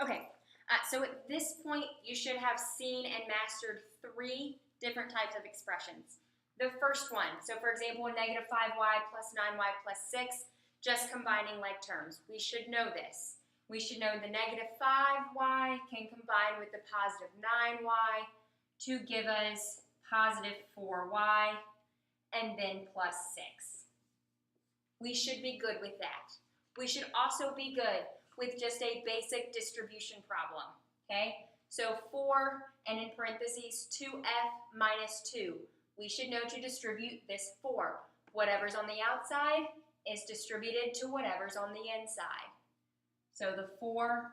Okay, so at this point, you should have seen and mastered 3 different types of expressions. The first one, so for example, negative 5y plus 9y plus 6, just combining like terms. We should know this. We should know the negative 5y can combine with the positive 9y to give us positive 4y, and then plus 6. We should be good with that. We should also be good with just a basic distribution problem, okay? So 4, and in parentheses, 2f minus 2. We should know to distribute this 4. Whatever's on the outside is distributed to whatever's on the inside. So the 4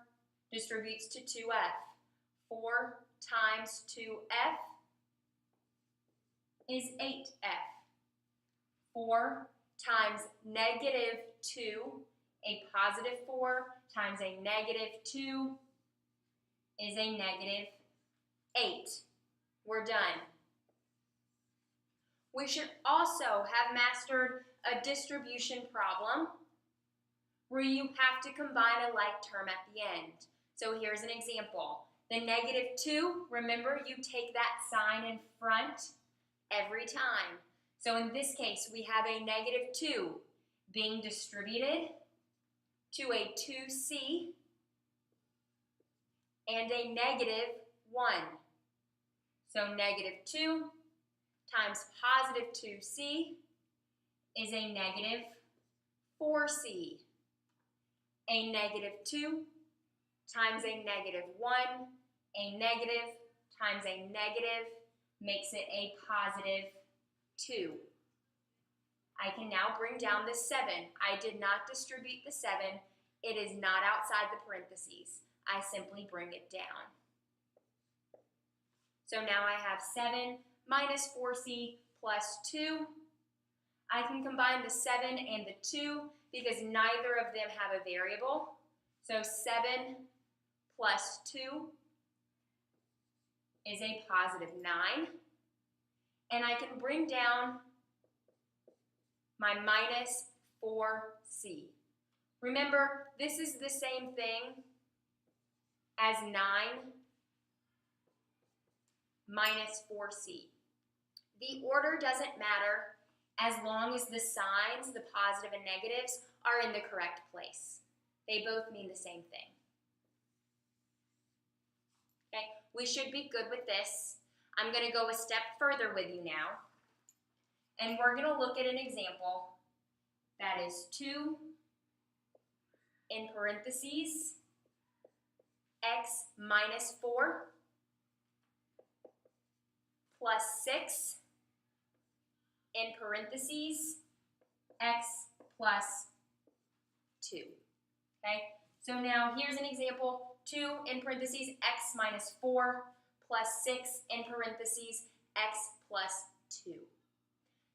distributes to 2f. 4 times 2f is 8f. 4 times negative 2, a positive 4 times a negative 2 is a negative 8. We're done. We should also have mastered a distribution problem where you have to combine a like term at the end. So here's an example. The negative 2, remember, you take that sign in front every time. So in this case, we have a negative 2 being distributed to a 2c and a negative 1. So negative 2 times positive 2c is a negative 4c. A negative 2 times a negative 1, a negative times a negative makes it a positive 2. I can now bring down the 7. I did not distribute the 7. It is not outside the parentheses. I simply bring it down. So now I have 7 minus 4c plus 2. I can combine the 7 and the 2 because neither of them have a variable. So 7 plus 2 is a positive 9. And I can bring down my minus 4c. Remember, this is the same thing as 9 minus 4c. The order doesn't matter as long as the signs, the positive and negatives, are in the correct place. They both mean the same thing. Okay, we should be good with this. I'm going to go a step further with you now, and we're going to look at an example that is 2 in parentheses x minus 4 plus 6 in parentheses x plus 2. Okay, so now here's an example, 2 in parentheses x minus 4 plus 6 in parentheses x plus 2.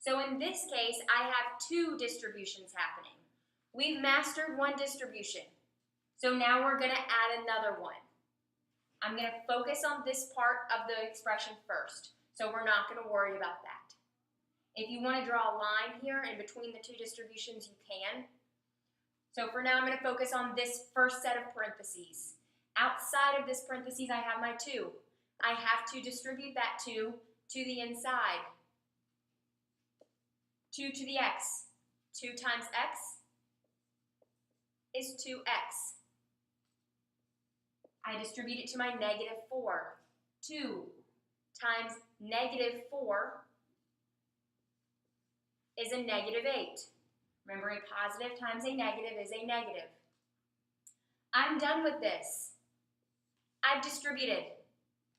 So in this case, I have 2 distributions happening. We've mastered one distribution. So now we're going to add another one. I'm going to focus on this part of the expression first. So we're not going to worry about that. If you want to draw a line here in between the 2 distributions, you can. So for now, I'm going to focus on this first set of parentheses. Outside of this parentheses, I have my 2. I have to distribute that 2 to the inside. 2 to the x. 2 times x is 2x. I distribute it to my negative 4. 2 times negative 4 is a negative 8. Remember, a positive times a negative is a negative. I'm done with this. I've distributed,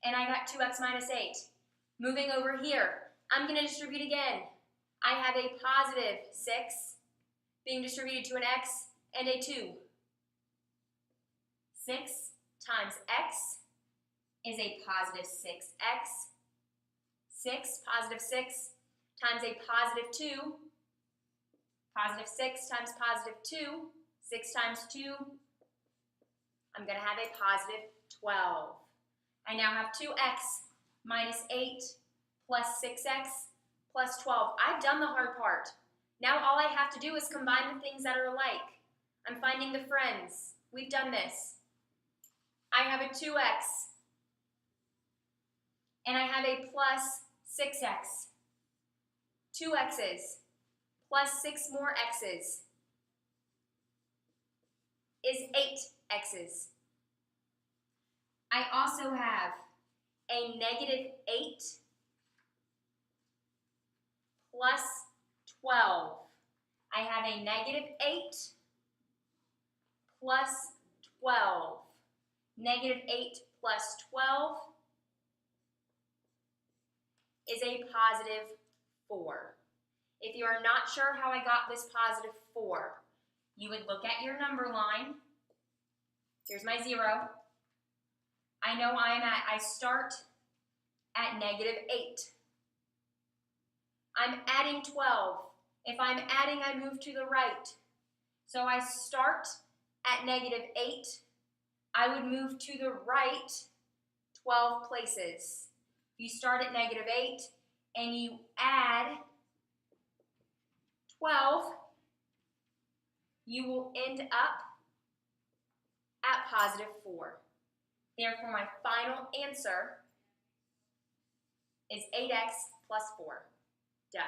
and I got 2x minus 8. Moving over here, I'm going to distribute again. I have a positive 6 being distributed to an x and a 2. 6 times x is a positive 6x. 6, positive 6, times a positive 2. Positive 6 times positive 2. 6 times 2. I'm going to have a positive 12. I now have 2x minus 8 plus 6x plus 12. I've done the hard part. Now all I have to do is combine the things that are alike. I'm finding the friends. We've done this. I have a 2x, and I have a plus 6x. 2 x's plus 6 more x's is 8 x's. I also have a negative 8 plus 12. I have a negative 8 plus 12. Negative 8 plus 12 is a positive 4. If you are not sure how I got this positive 4, you would look at your number line. Here's my 0. I know I start at negative 8. I'm adding 12. If I'm adding, I move to the right. So I start at negative 8. I would move to the right 12 places. You start at negative 8 and you add 12, you will end up at positive 4. Therefore, my final answer is 8x plus 4. Done.